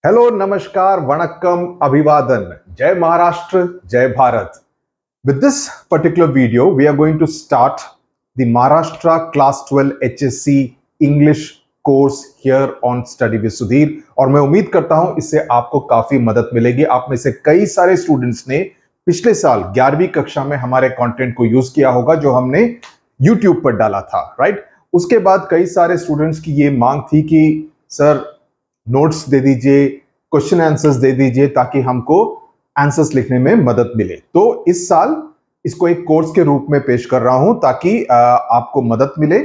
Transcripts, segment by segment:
Hello, नमस्कार, वणक्कम, अभिवादन, जय महाराष्ट्र, जय Bharat. With this particular video, we are going to start the Maharashtra Class 12 HSC English course here on Study with Sudhir. और मैं उम्मीद करता हूं इससे आपको काफी मदद मिलेगी. आप में से कई सारे स्टूडेंट्स ने पिछले साल 11वीं कक्षा में हमारे कंटेंट को यूज किया होगा जो हमने YouTube पर डाला था, राइट? उसके बाद कई सारे स्टूडेंट्स की ये मांग थी कि सर नोट्स दे दीजिए, क्वेश्चन आंसर्स दे दीजिए ताकि हमको आंसर्स लिखने में मदद मिले. तो इस साल इसको एक कोर्स के रूप में पेश कर रहा हूं ताकि आपको मदद मिले.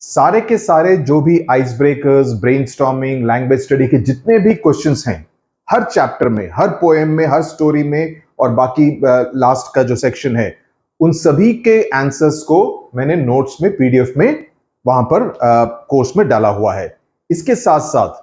सारे के सारे जो भी ice breakers, brainstorming, language study के जितने भी क्वेश्चंस हैं, हर चैप्टर में, हर पोएम में, हर स्टोरी में और बाकी लास्ट का जो सेक्शन है, उन सभी के आंसर्स को मैंने नोट्स में, पीडीएफ में वहां पर कोर्स में डाला हुआ है. इसके साथ साथ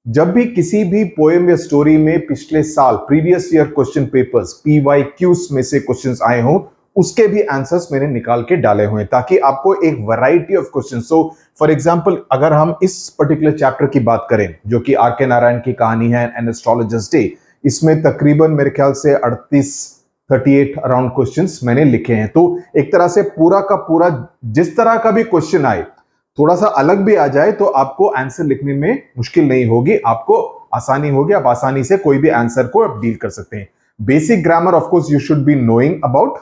जब भी किसी भी पोएम या स्टोरी में पिछले साल previous year question papers PYQs में से क्वेश्चंस आए हों, उसके भी आंसर्स मैंने निकाल के डाले हुए हैं ताकि आपको एक variety of question. So for example, अगर हम इस पर्टिकुलर चैप्टर की बात करें जो कि आर के नारायण की कहानी है, एन एस्ट्रोलॉजर्स डे, इसमें तकरीबन मेरे ख्याल से 38 अराउंड क्वेश्चंस मैंने लिखे हैं. तो एक तरह से पूरा का पूरा जिस तरह का भी क्वेश्चन आए, थोड़ा सा अलग भी आ जाए तो आपको आंसर लिखने में मुश्किल नहीं होगी, आपको आसानी होगी. आप आसानी से कोई भी आंसर को आप डील कर सकते हैं. Basic grammar of course you should be knowing about.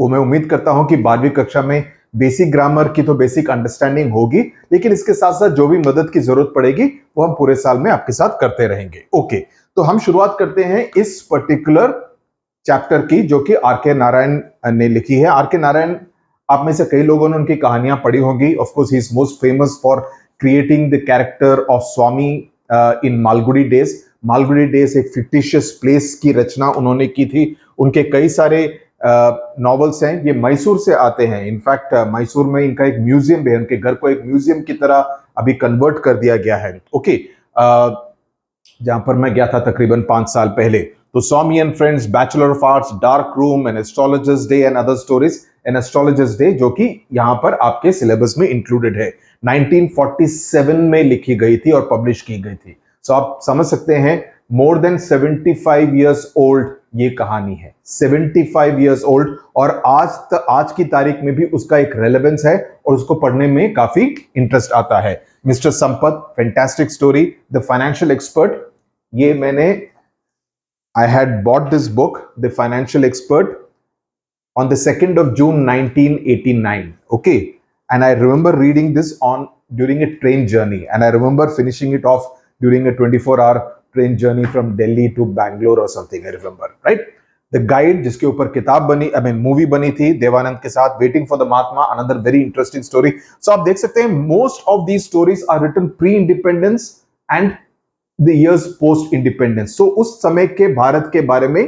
वो मैं उम्मीद करता हूं कि 12वीं कक्षा में बेसिक ग्रामर की तो बेसिक अंडरस्टैंडिंग होगी, लेकिन इसके साथ साथ जो भी मदद की जरूरत पड़ेगी वो हम पूरे साल में आपके साथ करते रहेंगे. ओके, तो हम शुरुआत करते हैं इस पर्टिकुलर चैप्टर की जो कि आर के नारायण ने लिखी है. आर के नारायण, आप में से कई लोगों ने उनकी कहानियां पढ़ी होंगी. Of course he is most famous for creating the character of Swami in Malgudi days. Malgudi days एक फिक्टिशियस प्लेस की रचना उन्होंने की थी. उनके कई सारे नॉवेल्स हैं, ये मैसूर से आते हैं. इनफैक्ट मैसूर में इनका एक म्यूजियम भी है, उनके घर को एक म्यूजियम की तरह अभी कन्वर्ट कर दिया गया है. ओके, जहां पर मैं गया था तकरीबन 5 साल पहले. तो Swami and friends, bachelor of arts, dark room, an astrologer's day and other stories. An astrologer's day जो कि यहां पर आपके सिलेबस में इंक्लूडेड है, 1947 में लिखी गई थी और पब्लिश की गई थी. सो आप समझ सकते हैं, मोर देन 75 इयर्स ओल्ड ये कहानी है. 75 इयर्स ओल्ड, और आज की तारीख में भी उसका एक रेलेवेंस है और उसको पढ़ने में काफी इंटरेस्ट आता है. Mister Sampath, fantastic story. The financial expert, ये मैंने I had bought this book, The Financial Expert, on the 2nd of June 1989. Okay, and I remember reading this during a train journey, and I remember finishing it off during a 24-hour train journey from Delhi to Bangalore or something. I remember, right? The Guide, जिसके ऊपर किताब बनी, movie बनी थी देवानंद के साथ, Waiting for the Mahatma, another very interesting story. So आप देख सकते हैं, most of these stories are written pre-independence and the years post independence. So उस समय के भारत के बारे में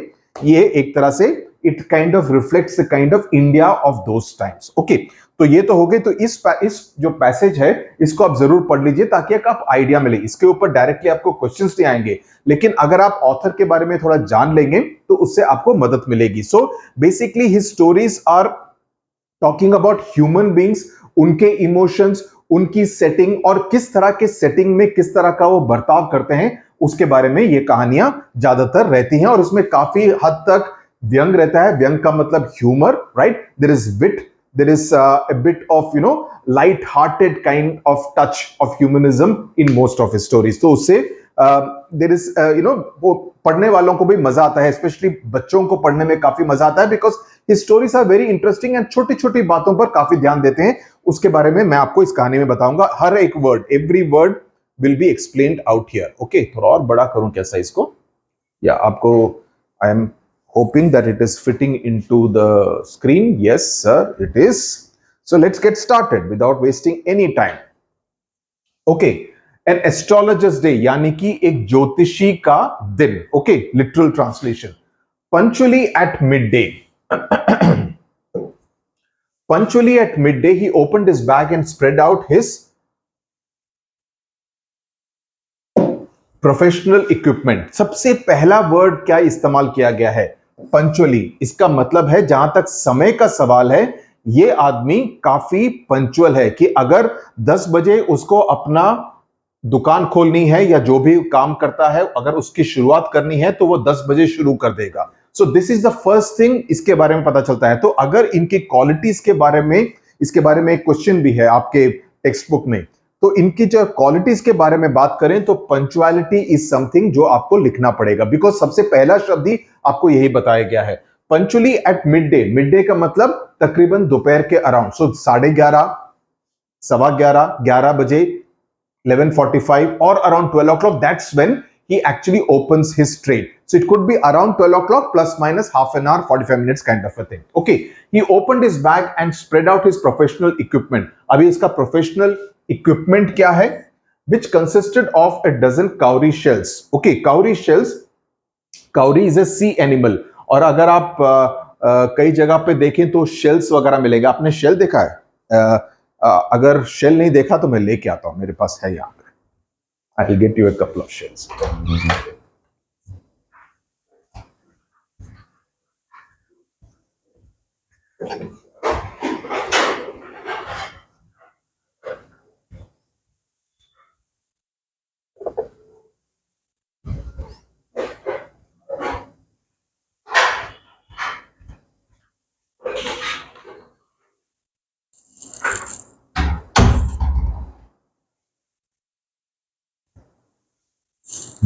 ये एक तरह से it kind of reflects the kind of India of those times. Okay, तो ये तो हो गए. तो इस जो पैसेज है इसको आप जरूर पढ़ लीजिए ताकि आप आइडिया मिले. इसके ऊपर डायरेक्टली आपको क्वेश्चंस नहीं आएंगे, लेकिन अगर आप ऑथर के बारे में थोड़ा जान लेंगे तो उससे आपको मदद मिलेगी. So basically his stories are talking about human beings, उनके इमोशंस, उनकी सेटिंग और किस तरह के सेटिंग में किस तरह का वो बर्ताव करते हैं, उसके बारे में ये कहानियां ज्यादातर रहती हैं. और उसमें काफी हद तक व्यंग रहता है. व्यंग का मतलब humour, right? There is wit, there is a bit of light hearted kind of touch of humanism in most of his stories. तो उससे देयर इज वो पढ़ने वालों को भी मजा आता है, स्पेशली बच्चों को पढ़ने में काफी मजा आता है, because his stories are very interesting and छोटी छोटी बातों पर काफी ध्यान देते हैं. उसके बारे में मैं आपको इस कहानी में बताऊंगा. हर एक word, every word will be explained out here. Okay, थोड़ा और बड़ा करूं क्या साइज को, या आपको, I am hoping that it is fitting into the screen. Yes sir, it is. So let's get started without wasting any time. Okay, an astrologer's day यानी कि एक ज्योतिषी का दिन. Okay, literal translation. Punctually at midday. Punctually at midday, he opened his bag and spread out his professional equipment. सबसे पहला word क्या इस्तेमाल किया गया है? पंचुअली. इसका मतलब है, जहां तक समय का सवाल है, ये आदमी काफी पंचुअल है कि अगर 10 बजे उसको अपना दुकान खोलनी है या जो भी काम करता है, अगर उसकी शुरुआत करनी है तो वो 10 बजे शुरू कर देगा। सो this is the first thing, इसके बारे में पता चलता है। तो अगर इनकी क्वालिटीज के बारे में, इसके बारे में एक क्वेश्चन भी है आपके टेक्स्ट बुक में, तो इनकी जो क्वालिटीज के बारे में बात करें तो पंक्चुअलिटी इज समथिंग जो आपको लिखना पड़ेगा, बिकॉज सबसे पहला शब्द ही आपको यही बताया गया है। Punctually at mid day, mid day का मतलब तकरीबन दोपहर के अराउंड, सो 11:30, 11:15, 11 बजे, 11:45 or around 12 o'clock, that's when he actually opens his trade. So it could be around 12 o'clock plus minus half an hour, 45 minutes kind of a thing. Okay, he opened his bag and spread out his professional equipment. अभी इसका professional equipment क्या है? Which consisted of a dozen cowrie shells. Okay, cowrie shells, cowrie is a sea animal. और अगर आप कई जगह पे देखें तो shells वगैरह मिलेगा। आपने shell देखा है? अगर शेल नहीं देखा तो मैं लेके आता हूं, मेरे पास है यहाँ पे। I will get you a couple of shells.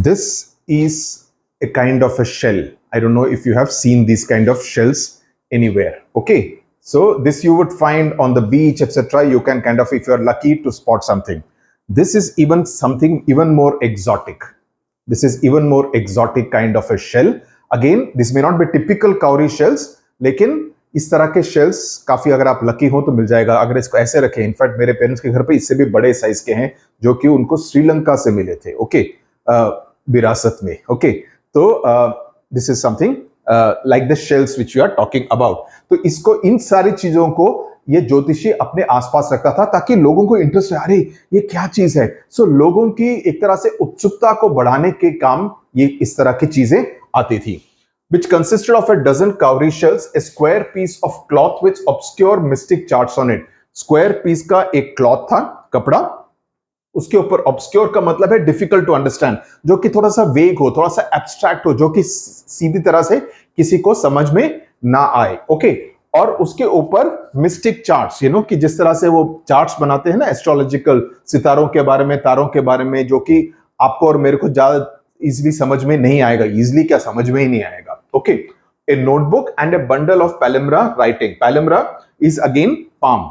This is a kind of a shell. I don't know if you have seen these kind of shells anywhere. Okay, so this you would find on the beach, etc. You can kind of, if you're lucky to spot something. This is even something even more exotic. This is even more exotic kind of a shell. Again, this may not be typical cowrie shells, लेकिन इस तरह के shells काफी, अगर आप lucky हो तो मिल जाएगा। अगर इसको ऐसे रखें, इनफैक्ट मेरे पेरेंट्स के घर पे इससे भी बड़े साइज के हैं जो कि उनको श्रीलंका से मिले थे। ओके, विरासत में। ओके, तो this is something like the shells which you are talking about. तो इसको, इन सारी चीजों को ये ज्योतिषी अपने आसपास रखता था ताकि लोगों को इंटरेस्ट है, अरे ये क्या चीज है। सो लोगों की एक तरह से उत्सुकता को बढ़ाने के काम ये इस तरह की चीजें आती थी। Which consisted of a dozen cowrie shells, a square piece of cloth with obscure mystic charts on it. Square piece का एक क्लॉथ था, कपड़ा, उसके ऊपर ऑब्सक्योर का मतलब है डिफिकल्ट टू अंडरस्टैंड, जो कि थोड़ा सा वेग हो, थोड़ा सा एब्स्ट्रैक्ट हो, जो कि सीधी तरह से किसी को समझ में ना आए। ओके, और उसके ऊपर मिस्टिक चार्ट्स, कि जिस तरह से वो चार्ट्स बनाते हैं ना एस्ट्रोलॉजिकल, सितारों के बारे में, तारों के बारे में, जो कि आपको और मेरे को ज्यादा इजीली समझ में नहीं आएगा। इजीली क्या, समझ में ही नहीं आएगा। Okay, a notebook and a bundle of palmyra writing. Palmyra is again palm.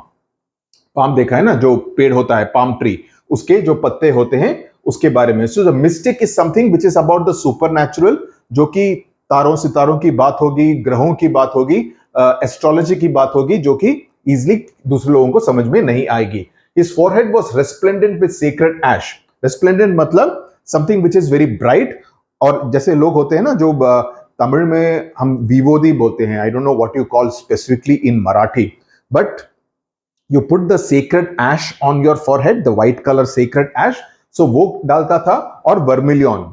Palm देखा है ना, जो पेड़ होता है, पाम ट्री, उसके जो पत्ते होते हैं उसके बारे में। So the mystic is something which is about the supernatural, जो कि तारों सितारों की बात होगी, ग्रहों की बात होगी, एस्ट्रोलॉजी की बात होगी, जो कि इजिली दूसरे लोगों को समझ में नहीं आएगी। His forehead was resplendent with sacred ash. Resplendent मतलब something which is very bright, और जैसे लोग होते हैं ना जो तमिल में हम विभूति बोलते हैं, I don't know what you call specifically in Marathi, but you put the sacred ash on your forehead, the white color sacred ash, so वो डालता था। और vermilion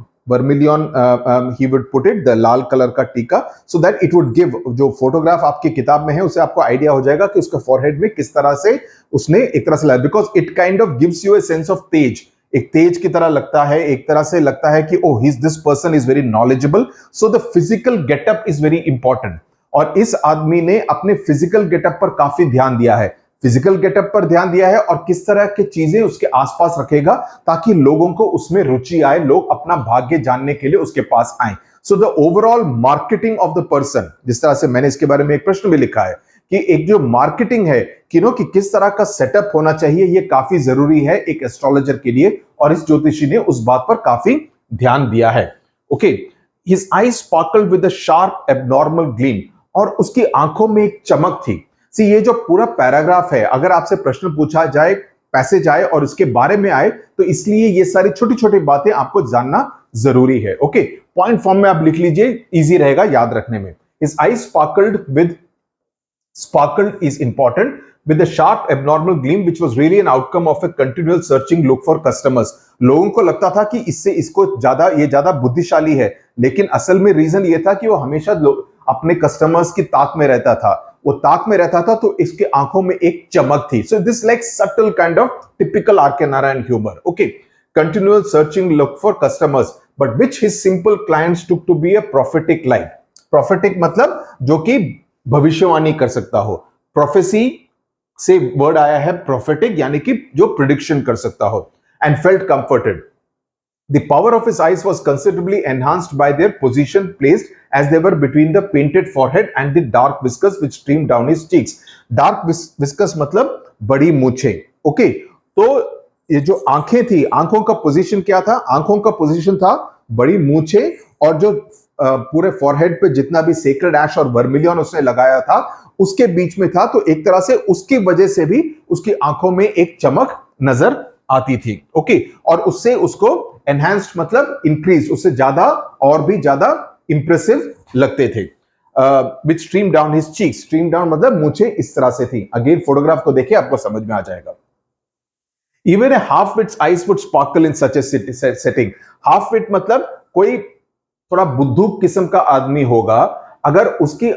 he would put it, the Lal colour का टीका, so that it would give, जो photograph आपकी किताब में है उससे आपको आइडिया हो जाएगा कि उसके forehead में किस तरह से उसने एक तरह से लाया, because it kind of gives you a sense of तेज, एक तेज की तरह लगता है, एक तरह से लगता है कि oh this person is very knowledgeable, so the physical getup is very important। और इस आदमी ने अपने फिजिकल गेटअप पर काफी ध्यान दिया है, फिजिकल गेटअप पर ध्यान दिया है, और किस तरह की चीजें उसके आसपास रखेगा ताकि लोगों को उसमें रुचि आए, लोग अपना भाग्य जानने के लिए उसके पास आए। So the overall marketing of the person, जिस तरह से मैंने इसके बारे में एक प्रश्न भी लिखा है कि एक जो मार्केटिंग है कि किस तरह का सेटअप होना चाहिए, ये काफी जरूरी है एक एस्ट्रोलॉजर के लिए, और इस ज्योतिषी ने उस बात पर काफी ध्यान दिया है। Okay, his eyes sparkled with a sharp abnormal gleam, और उसकी आंखों में एक चमक थी। सी, ये जो पूरा पैराग्राफ है, अगर आपसे प्रश्न पूछा जाए, पैसेज आए और इसके बारे में आए, तो इसलिए ये सारी छोटी छोटी बातें आपको जानना जरूरी है। ओके, पॉइंट फॉर्म में आप लिख लीजिए, इजी रहेगा याद रखने में। His eyes sparkled is important with a sharp abnormal gleam which was really an outcome of a continual searching look for customers। लोगों को लगता था कि इससे इसको ये ज्यादा बुद्धिशाली है, लेकिन असल में रीजन ये था कि वो हमेशा अपने कस्टमर्स की ताक में रहता था, वो ताक में रहता था, तो इसके आंखों में एक चमक थी। So this like subtle kind of typical R के Narayan humour. Okay, continual searching look for customers, but which his simple clients took to be a prophetic light. Prophetic मतलब जो कि भविष्यवाणी कर सकता हो. Prophecy से वर्ड आया है prophetic, यानी कि जो प्रिडिक्शन कर सकता हो. And felt comforted. The power of his eyes was considerably enhanced by their position placed as they were between the painted forehead and the dark whiskers which streamed down his cheeks. Dark whiskers मतलब बड़ी मूछें. Okay, तो ये जो आंखें थी, आंखों का position क्या था? आंखों का पोजीशन था बड़ी मूछें, और जो पूरे फॉरहेड पे जितना भी सेक्रेड ऐश और वर्मिलियन उसने लगाया था उसके बीच में था. तो एक तरह से उसकी वजह से भी उसकी आंखों में एक चमक नजर आती थी. ओके, और उससे उसको एनहांस्ड मतलब इंक्रीज, उससे ज्यादा और भी ज्यादा इंप्रेसिव लगते थे. विच stream down his cheeks. Stream down मतलब मूछें इस तरह से थी. अगेन फोटोग्राफ को देखिए, आपको समझ में आ जाएगा. Even a half-wit's eyes would sparkle in such a setting. Half-wit मतलब कोई थोड़ा बुद्धू किस्म का आदमी होगा, अगर उसकी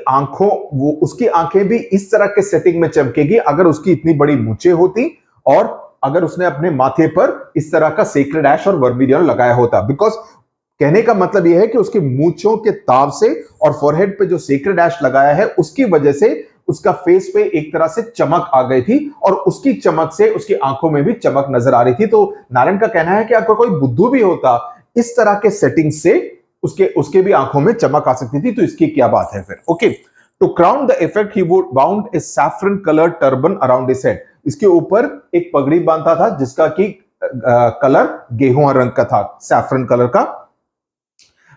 उसकी आंखें भी इस तरह के सेटिंग में चमकेगी अगर उसकी इतनी बड़ी मूछें होती, और अगर उसने अपने माथे पर इस तरह का सेक्रेड ऐश और वर्मिलियन लगाया होता. बिकॉज कहने का मतलब यह है कि उसकी मूछों के ताव से और फॉरहेड पे जो सेक्रेड ऐश लगाया है उसकी वजह से उसका फेस पे एक तरह से चमक आ गई थी, और उसकी चमक से उसकी आंखों में भी चमक नजर आ रही थी. तो नारायण का कहना है कि अगर कोई बुद्धू भी होता इस तरह के सेटिंग से उसके भी आंखों में चमक आ सकती थी. तो इसकी क्या बात है फिर. Okay, to crown the effect he would bound a saffron coloured turban around his head. इसके ऊपर एक पगड़ी बांधता था जिसका कि कलर गेहुआ रंग का था, सैफरन कलर का.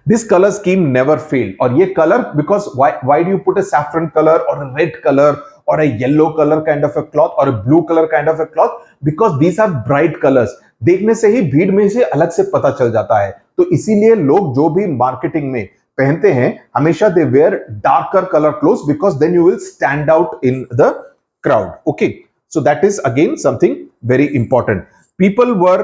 This color scheme never failed. और ये colour, because why do you put a saffron color or a red color or a yellow color kind of a cloth or a blue color kind of a cloth? Because these are bright colors. देखने से ही भीड़ में से अलग से पता चल जाता है. तो इसीलिए लोग जो भी मार्केटिंग में पहनते हैं हमेशा they wear darker color clothes because then you will stand out in the crowd. Okay, so that is again something very important. People were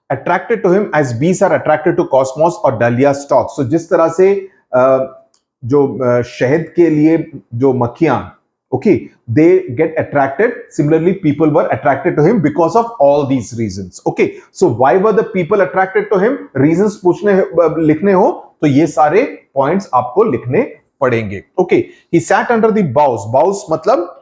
attracted to him as bees are attracted to cosmos or dahlia stalks. So जिस तरह से जो शहद के लिए जो मक्खियां, okay, they get attracted. Similarly, people were attracted to him because of all these reasons. Okay, so why were the people attracted to him? Reasons लिखने हो तो ये सारे points आपको लिखने पड़ेंगे. Okay, he sat under the boughs. Boughs मतलब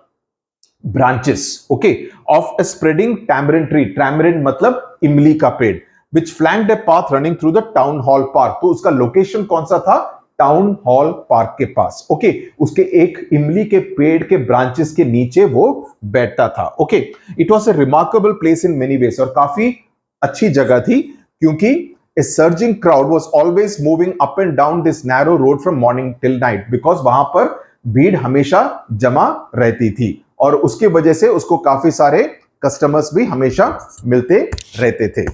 branches, okay, of a spreading tamarind tree. Tamarind मतलब इमली का पेड़. Which flanked a path running through the town hall park. तो उसका लोकेशन कौन सा था? टाउन हॉल पार्क के पास. ओके, उसके एक इमली के पेड़ के ब्रांचेस के नीचे वो बैठता था. Okay, it was a remarkable place in many ways. और काफी अच्छी जगह थी क्योंकि a surging crowd was always moving up and down this narrow road from morning till night. Because वहां पर भीड़ हमेशा जमा रहती थी और उसकी वजह से उसको काफी सारे कस्टमर्स भी हमेशा मिलते रहते थे.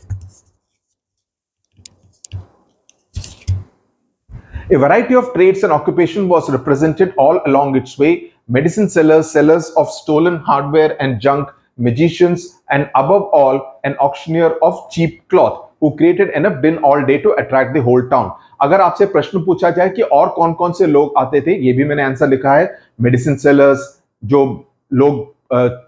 A variety of trades and occupation was represented all along its way. Medicine sellers, sellers of stolen hardware and junk, magicians, and above all, an auctioneer of cheap cloth who created enough din all day to attract the whole town. अगर आपसे प्रश्न पूछा जाए कि और कौन-कौन से लोग आते थे, ये भी मैंने आंसर लिखा है. मेडिसिन सेलर्स, जो लोग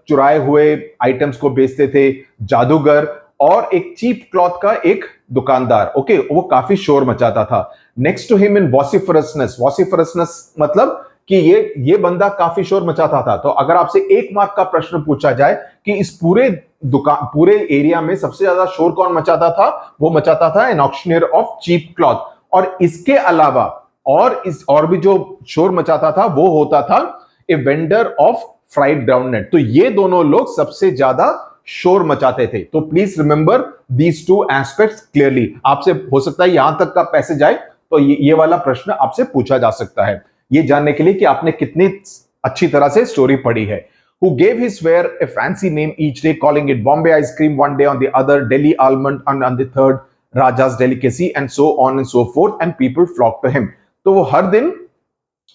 चुराए हुए आइटम्स को बेचते थे, जादूगर, और एक चीप क्लॉथ का एक दुकानदार. ओके, वो काफी शोर मचाता था. Next to him in vociferousness. Vociferousness मतलब कि ये बंदा काफी शोर मचाता था. तो अगर आपसे 1 मार्क का प्रश्न पूछा जाए कि इस पूरे एरिया में सबसे ज्यादा शोर कौन मचाता था, वो मचाता था an auctioneer of cheap cloth. और इसके अलावा और भी जो शोर मचाता था वो होता था a vendor of fried groundnut. तो ये दोनों लोग सबसे ज्यादा शोर मचाते थे. तो please remember these two aspects clearly. आपसे हो सकता है यहां तक का पैसेज आए तो ये वाला प्रश्न आपसे पूछा जा सकता है, ये जानने के लिए कि आपने कितनी अच्छी तरह से स्टोरी पढ़ी है. Who gave his wear a fancy name each day, calling it Bombay ice cream one day, on the other Delhi almond, and on the third Raja's delicacy, and so on and so forth, and people flocked to him. तो वो हर दिन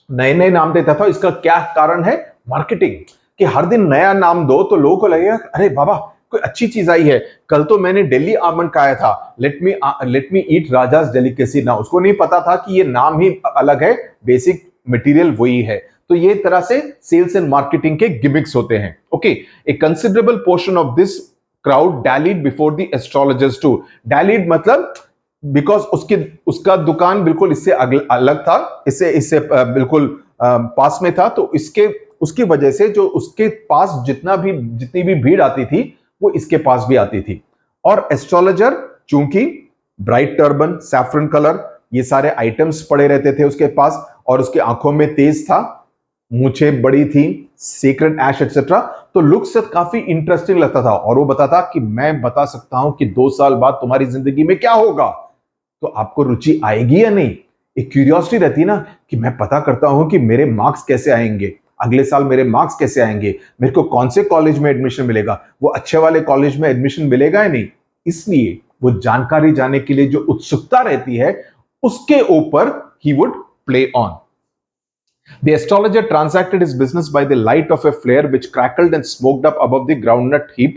नए नए नाम देता था. इसका क्या कारण है? मार्केटिंग. कि हर दिन नया नाम दो तो लोगों को लगेगा अरे बाबा कोई अच्छी चीज आई है, कल तो मैंने दिल्ली आमंड खाया था, लेट मी ईट राजास डेलिकेसी नाउ. उसको नहीं पता था कि ये नाम ही अलग है, बेसिक मटेरियल वही है. तो ये तरह से सेल्स एंड मार्केटिंग के गिमिक्स होते हैं. Okay, A considerable portion of this crowd dallied before the astrologers too. Dallied मतलब बिकॉज उसका दुकान बिल्कुल इससे अलग था, इससे बिल्कुल पास में था, तो उसकी वजह से जो उसके पास जितनी भी भीड़ आती थी वो इसके पास भी आती थी। और एस्ट्रोलॉजर चूंकि ब्राइट टर्बन, सैफरन कलर, ये सारे आइटम्स पड़े रहते थे उसके पास, और उसकी आंखों में तेज था, मूंछें बड़ी थी, सीक्रेट ऐश एक्सेट्रा, तो लुक से काफी इंटरेस्टिंग लगता था। और वो बताता कि मैं बता सकता हूं कि 2 साल बाद तुम्हारी जिंदगी में क्या होगा, तो आपको रुचि आएगी या नहीं। एक क्यूरियोसिटी रहती है ना कि मैं पता करता हूं कि मेरे मार्क्स कैसे आएंगे, अगले साल मेरे मार्क्स कैसे आएंगे, मेरे को कौन से कॉलेज में एडमिशन मिलेगा, वो अच्छे वाले कॉलेज में एडमिशन मिलेगा या नहीं। इसलिए वो जानकारी जानने के लिए जो उत्सुकता रहती है उसके ऊपर he would play on. The astrologer transacted his business by the light of a flare which crackled and smoked up above the groundnut heap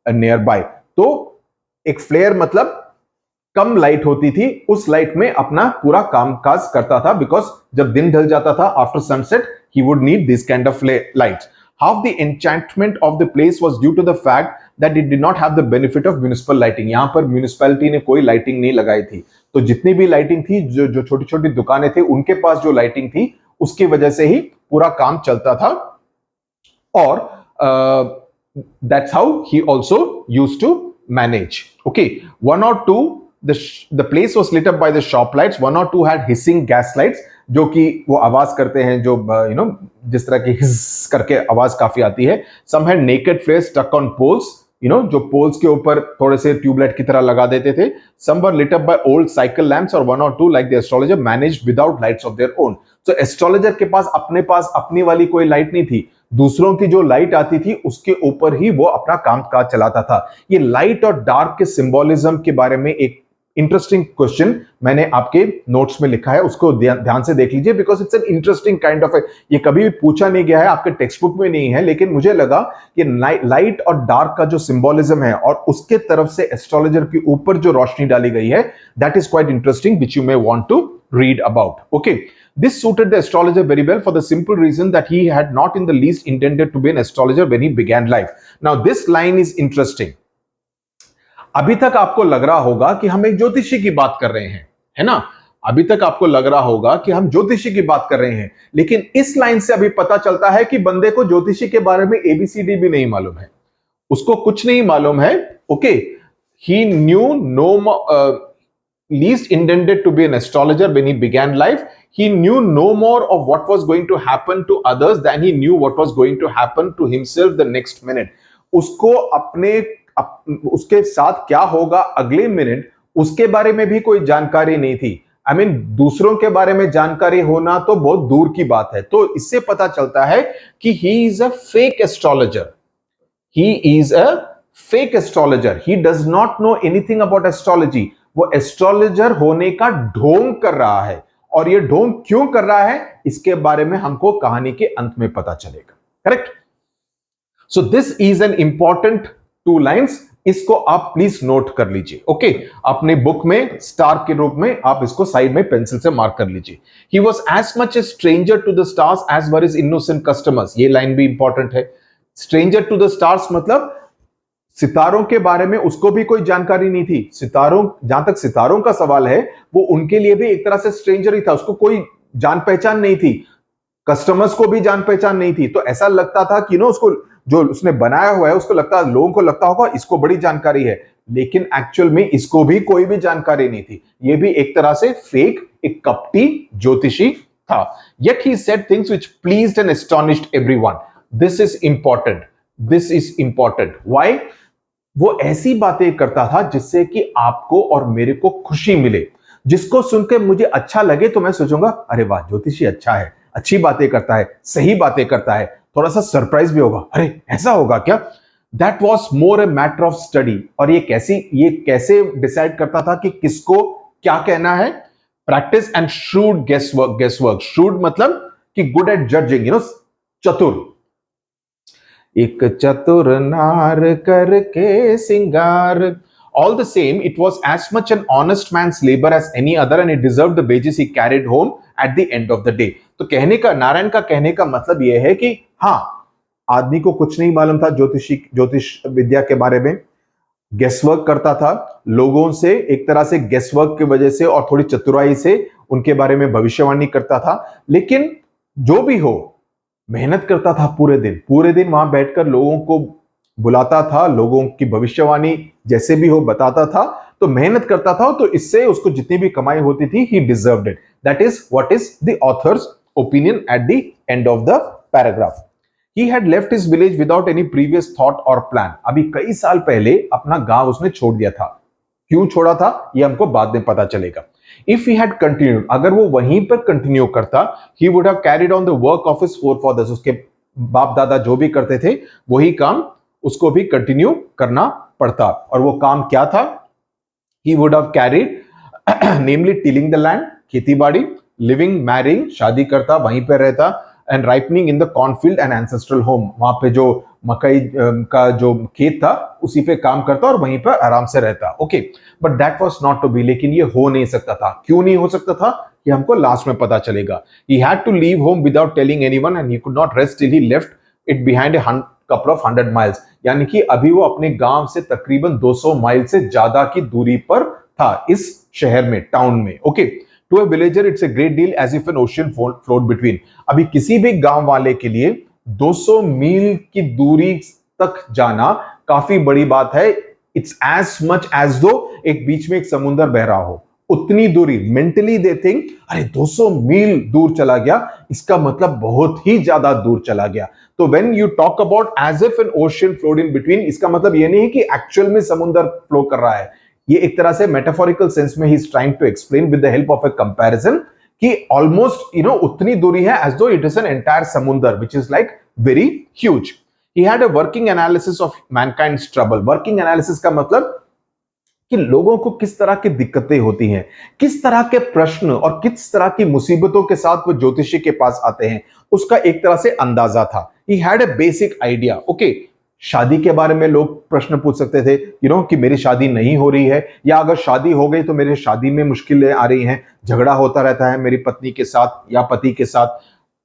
nearby. तो एक फ्लेयर मतलब कम लाइट होती थी, उस लाइट में अपना पूरा कामकाज करता था, बिकॉज जब दिन ढल जाता था after sunset he would need this kind of lights. Half the enchantment of the place was due to the fact that it did not have the benefit of municipal lighting. यहां पर municipality ने कोई lighting नहीं लगाई थी, तो जितनी भी लाइटिंग थी, जो छोटी छोटी दुकानें थी उनके पास जो लाइटिंग थी उसकी वजह से ही पूरा काम चलता था। और that's how he also used to manage. Okay, one or two, the place was lit up by the shop lights. 1 or 2 had hissing gas lights, जो कि वो आवाज करते हैं, जो जिस तरह की हिस करके आवाज काफी आती है। Some had naked flares stuck on poles, जो पोल्स के ऊपर थोड़े से ट्यूबलाइट की तरह लगा देते थे। Some were lit up by old cycle lamps, और 1 or 2 like the astrologer managed without lights of their own. तो एस्ट्रोलॉजर के पास अपनी वाली कोई लाइट नहीं थी, दूसरों की जो लाइट आती थी उसके ऊपर ही वो अपना काम काज चलाता था। ये लाइट और डार्क के सिंबोलिज्म के बारे में एक इंटरेस्टिंग क्वेश्चन मैंने आपके नोट्स में लिखा है, उसको ध्यान से देख लीजिए, because it's an interesting kind of, ये कभी भी पूछा नहीं गया है, आपके टेक्स्ट बुक में नहीं है, लेकिन मुझे लगा कि लाइट और डार्क का जो सिंबोलिज्म है और उसके तरफ से एस्ट्रोलॉजर के ऊपर जो रोशनी डाली गई है, that is quite interesting, which you may want to read about. Okay, this suited the astrologer very well for the simple reason that he had not in the least intended to be an astrologer when he began life. Now this line is interesting. अभी तक आपको लग रहा होगा कि हम एक ज्योतिषी की बात कर रहे हैं, है ना? अभी तक आपको लग रहा होगा कि हम ज्योतिषी की बात कर रहे हैं, लेकिन इस लाइन से अभी पता चलता है कि बंदे को ज्योतिषी के बारे में ABCD भी नहीं मालूम है, उसको कुछ नहीं मालूम है। Okay, he knew least intended to be an astrologer when he began life. He knew no more of what was going to happen to others than he knew what was going to happen to himself the next minute. उसको उसके साथ क्या होगा अगले minute, उसके बारे में भी कोई जानकारी नहीं थी। I mean, दूसरों के बारे में जानकारी होना तो बहुत दूर की बात है। तो इससे पता चलता है कि he is a fake astrologer. He is a fake astrologer. He does not know anything about astrology. वो एस्ट्रोलॉजर होने का ढोंग कर रहा है, और ये ढोंग क्यों कर रहा है इसके बारे में हमको कहानी के अंत में पता चलेगा। Correct? So this is an important 2 lines, इसको आप प्लीज नोट कर लीजिए। ओके, अपने बुक में स्टार के रूप में आप इसको साइड में पेंसिल से मार्क कर लीजिए। He was as much a stranger to the stars as were his innocent customers. ये लाइन भी इंपॉर्टेंट है। स्ट्रेंजर टू द स्टार्स मतलब सितारों के बारे में उसको भी कोई जानकारी नहीं थी। जहां तक सितारों का सवाल है, वो उनके लिए भी एक तरह से स्ट्रेंजर ही था, उसको कोई जान पहचान नहीं थी, कस्टमर्स को भी जान पहचान नहीं थी। तो ऐसा लगता था कि उसको जो उसने बनाया हुआ है, उसको लोगों को लगता होगा इसको बड़ी जानकारी है, लेकिन एक्चुअल में इसको भी कोई भी जानकारी नहीं थी। ये भी एक तरह से फेक, एक कपटी ज्योतिषी था। Yet he said things which pleased and astonished everyone. This is important. This is important. Why? वो ऐसी बातें करता था जिससे कि आपको और मेरे को खुशी मिले, जिसको सुनकर मुझे अच्छा लगे तो मैं सोचूंगा अरे वाह, ज्योतिषी अच्छा है, अच्छी बातें करता है, सही बातें करता है, थोड़ा सा सरप्राइज भी होगा, अरे ऐसा होगा क्या। That was more a matter of study. और ये कैसे डिसाइड करता था कि किसको क्या कहना है? Practice and shrewd guesswork. Shrewd मतलब कि गुड एट जजिंग, चतुर। एक चतुर नार करके सिंगार। All the same, it was as much an honest man's labor as any other, and it deserved the wages he carried home at the end of the day. तो नारायण का कहने का मतलब यह है कि हाँ, आदमी को कुछ नहीं मालूम था ज्योतिष विद्या के बारे में, गेस वर्क करता था, लोगों से एक तरह से गेस वर्क की वजह से और थोड़ी चतुराई से उनके बारे में भविष्यवाणी करता था। लेकिन जो भी हो, मेहनत करता था पूरे दिन वहां बैठकर लोगों को बुलाता था, लोगों की भविष्यवाणी जैसे भी हो बताता था, तो मेहनत करता था, तो इससे उसको जितनी भी कमाई होती थी, he deserved it. That is what is the author's opinion at the end of the paragraph. He had left his village without any previous thought or plan. अभी कई साल पहले अपना गांव उसने छोड़ दिया था। क्यों छोड़ा था ये हमको बाद में पता चलेगा। If he had continued, अगर वो वहीं पर कंटिन्यू करता, he would have carried on the work of his forefathers. उसके बाप दादा जो भी करते थे वही काम उसको भी कंटिन्यू करना पड़ता। और वो काम क्या था? He would have carried namely tilling the land, खेती बाड़ी, living, marrying, शादी करता, वहीं पर रहता, and ripening in the cornfield and ancestral home, वहां पे जो मकई का जो खेत था उसी पे काम करता और वहीं पर आराम से रहता। Okay, but that was not to be, लेकिन ये हो नहीं सकता था। क्यों नहीं हो सकता था ये हमको लास्ट में पता चलेगा। He had to leave home without telling anyone and he could not rest till he left it behind a couple of 100 miles. यानी कि अभी वो अपने गांव से तकरीबन 200 माइल से ज्यादा की दूरी पर था, इस शहर में, टाउन में। Okay, To a villager, it's a great deal, as if an ocean flowed between. अभी किसी भी गांव वाले के लिए 200 मील की दूरी तक जाना काफी बड़ी बात है। It's as much as though एक बीच में एक समुंदर बह रहा हो, उतनी दूरी। मेंटली दे थिंक, अरे 200 मील दूर चला गया, इसका मतलब बहुत ही ज्यादा दूर चला गया। तो when you talk about as if an ocean flowed in between, इसका मतलब ये नहीं है कि एक्चुअल में समुंदर फ्लो कर रहा है। ये एक तरह से मेटाफोरिकल सेंस में he is trying to explain with the help of a comparison कि ऑलमोस्ट उतनी दूरी है as though it is an entire समुंदर which is like very huge. He had a working analysis of mankind's trouble. Working analysis का मतलब कि लोगों को किस तरह की दिक्कतें होती हैं, किस तरह के प्रश्न और किस तरह की मुसीबतों के साथ वो ज्योतिषी के पास आते हैं, उसका एक तरह से अंदाजा था। ही had a basic idea. Okay, शादी के बारे में लोग प्रश्न पूछ सकते थे, कि मेरी शादी नहीं हो रही है, या अगर शादी हो गई तो मेरे शादी में मुश्किलें आ रही हैं, झगड़ा होता रहता है मेरी पत्नी के साथ या पति के साथ,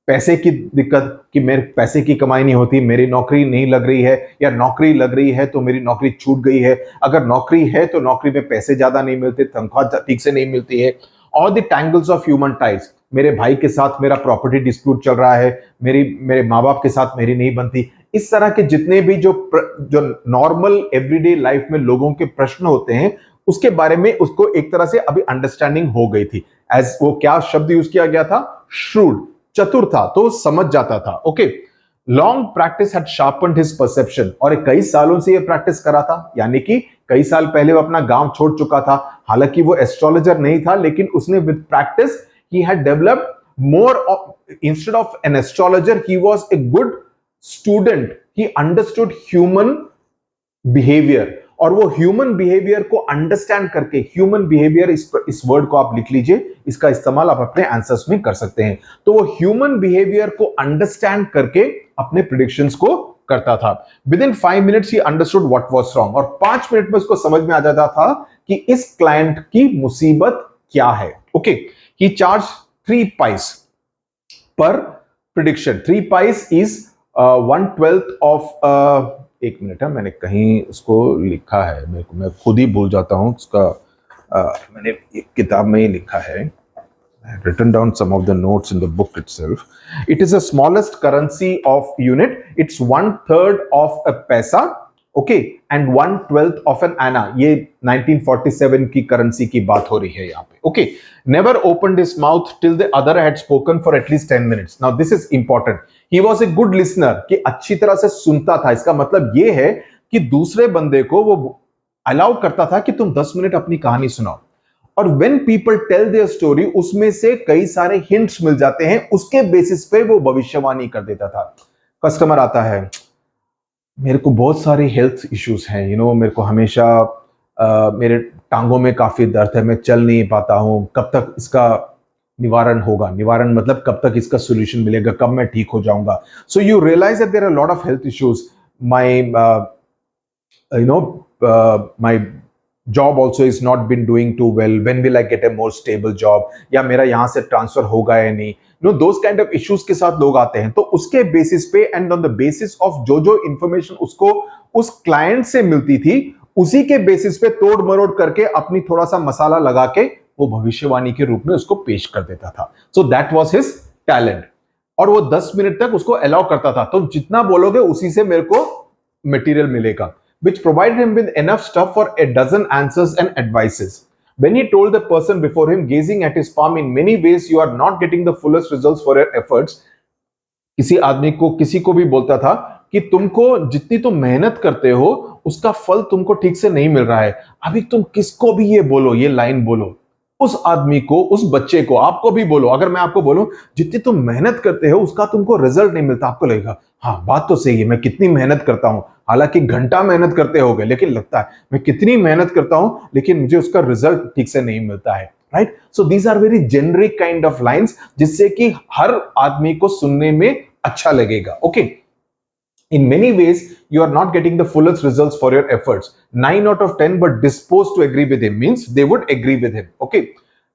पैसे की दिक्कत कि मेरे पैसे की कमाई नहीं होती, मेरी नौकरी नहीं लग रही है, या नौकरी लग रही है तो मेरी नौकरी छूट गई है, अगर नौकरी है तो नौकरी में पैसे ज्यादा नहीं मिलते, तनख्वाह ठीक से नहीं मिलती है, और the tangles of human ties, मेरे भाई के साथ मेरा प्रॉपर्टी डिस्प्यूट चल रहा है, मेरे माँ बाप के साथ मेरी नहीं बनती। इस तरह के जितने भी जो नॉर्मल एवरीडे लाइफ में लोगों के प्रश्न होते हैं उसके बारे में उसको एक तरह से अभी अंडरस्टैंडिंग हो गई थी। एज वो क्या शब्द यूज किया गया था? श्रूड, चतुर था, तो समझ जाता था। Okay, long practice had sharpened his perception, और कई सालों से ये प्रैक्टिस करा था, यानी कि कई साल पहले वो अपना गांव छोड़ चुका था। हालांकि वो एस्ट्रोलॉजर नहीं था, लेकिन उसने with practice he had developed more, instead of an astrologer he was a good student, he understood human behaviour, और वो ह्यूमन बिहेवियर को अंडरस्टैंड करके, ह्यूमन बिहेवियर इस वर्ड को आप लिख लीजिए, इसका इस्तेमाल आप अपने आंसर्स में कर सकते हैं। तो वो ह्यूमन बिहेवियर को अंडरस्टैंड करके अपने प्रेडिक्शंस को करता था। With in 5 minutes he understood what was wrong, और 5 मिनट में उसको समझ में आ जाता था कि इस क्लाइंट की मुसीबत क्या है। ओके, ही चार्ज 3 पाइस पर प्रिडिक्शन। 3 पाइस इज 1/12 ऑफ, एक मिनट है, मैंने कहीं उसको लिखा है, मैं खुद ही भूल जाता हूं उसका, मैंने एक किताब में ही लिखा है, written down some of the notes in the book itself. It is the smallest currency of unit. It's 1/3 of a paisa, okay, and 1/12 of an anna. ये 1947 की करेंसी की बात हो रही है यहाँ पे। Okay, never opened his mouth till the other had spoken for at least 10 minutes. Now this is important. He was a good listener, कि अच्छी तरह से सुनता था। इसका मतलब ये है कि दूसरे बंदे को वो अलाउ करता था कि तुम 10 मिनट अपनी कहानी सुनाओ, और when people tell their story उसमें से कई सारे हिंट्स मिल जाते हैं, उसके बेसिस पे वो भविष्यवाणी कर देता था। कस्टमर आता है, मेरे को बहुत सारे हेल्थ इश्यूज हैं, मेरे को हमेशा मेरे टांगों में काफी दर्द है, मैं चल नहीं पाता हूं, कब तक इसका निवारण होगा? निवारण मतलब कब तक इसका सोल्यूशन मिलेगा, कब मैं ठीक हो जाऊंगा? So you realise that there are lot of health issues, my job also is not been doing too well, when will I get a more stable job, या मेरा यहां से ट्रांसफर होगा या नहीं, those kind of issues के साथ लोग आते हैं। तो उसके बेसिस पे and on the basis of जो इंफॉर्मेशन उसको उस क्लाइंट से मिलती थी, उसी के बेसिस पे तोड़ मरोड़ करके अपनी थोड़ा सा मसाला लगा के वो भविष्यवाणी के रूप में उसको पेश कर देता था. So that was his talent. और वो 10 मिनट तक उसको अलाउ करता था, तो जितना बोलोगे उसी से मेरे को मटेरियल मिलेगा, which provided him with enough stuff for a dozen answers and advices. When he told the person before him, gazing at his palm, in many ways you are not getting the fullest results for your efforts. किसी आदमी को, किसी को भी बोलता था कि तुमको जितनी तुम मेहनत करते हो उसका फल तुमको ठीक से नहीं मिल रहा है. अभी तुम किसको भी ये बोलो, ये लाइन बोलो, उस आदमी को, उस बच्चे को, आपको भी बोलो, अगर मैं आपको बोलूं जितनी तुम मेहनत करते हो उसका तुमको रिजल्ट नहीं मिलता, आपको लगेगा हाँ बात तो सही है, मैं कितनी मेहनत करता हूं, हालांकि घंटा मेहनत करते होगे, लेकिन लगता है मैं कितनी मेहनत करता हूं लेकिन मुझे उसका रिजल्ट ठीक से नहीं मिलता है. Right. So these are very generic kind of lines जिससे कि हर आदमी को सुनने में अच्छा लगेगा. Okay. In many ways, you are not getting the fullest results for your efforts. 9 out of 10 were disposed to agree with him, means they would agree with him. Okay.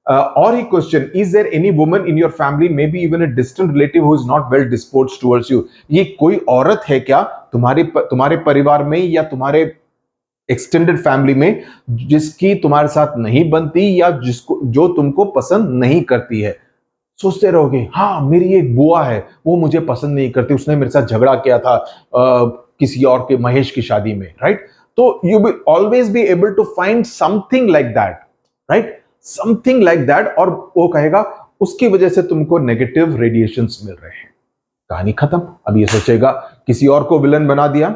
Or he questioned, is there any woman in your family, maybe even a distant relative, who is not well disposed towards you? ये कोई औरत है क्या तुम्हारे परिवार में या तुम्हारे एक्सटेंडेड फैमिली में जिसकी तुम्हारे साथ नहीं बनती या जिसको जो तुमको पसंद नहीं करती है? सोचते रहोगे हाँ मेरी एक बुआ है वो मुझे पसंद नहीं करती, उसने मेरे साथ झगड़ा किया था किसी और के, महेश की शादी में. राइट. तो you will always be able to find something like that. Right. Something like that. और वो कहेगा उसकी वजह से तुमको नेगेटिव रेडिएशंस मिल रहे हैं. कहानी खत्म. अब ये सोचेगा किसी और को विलन बना दिया,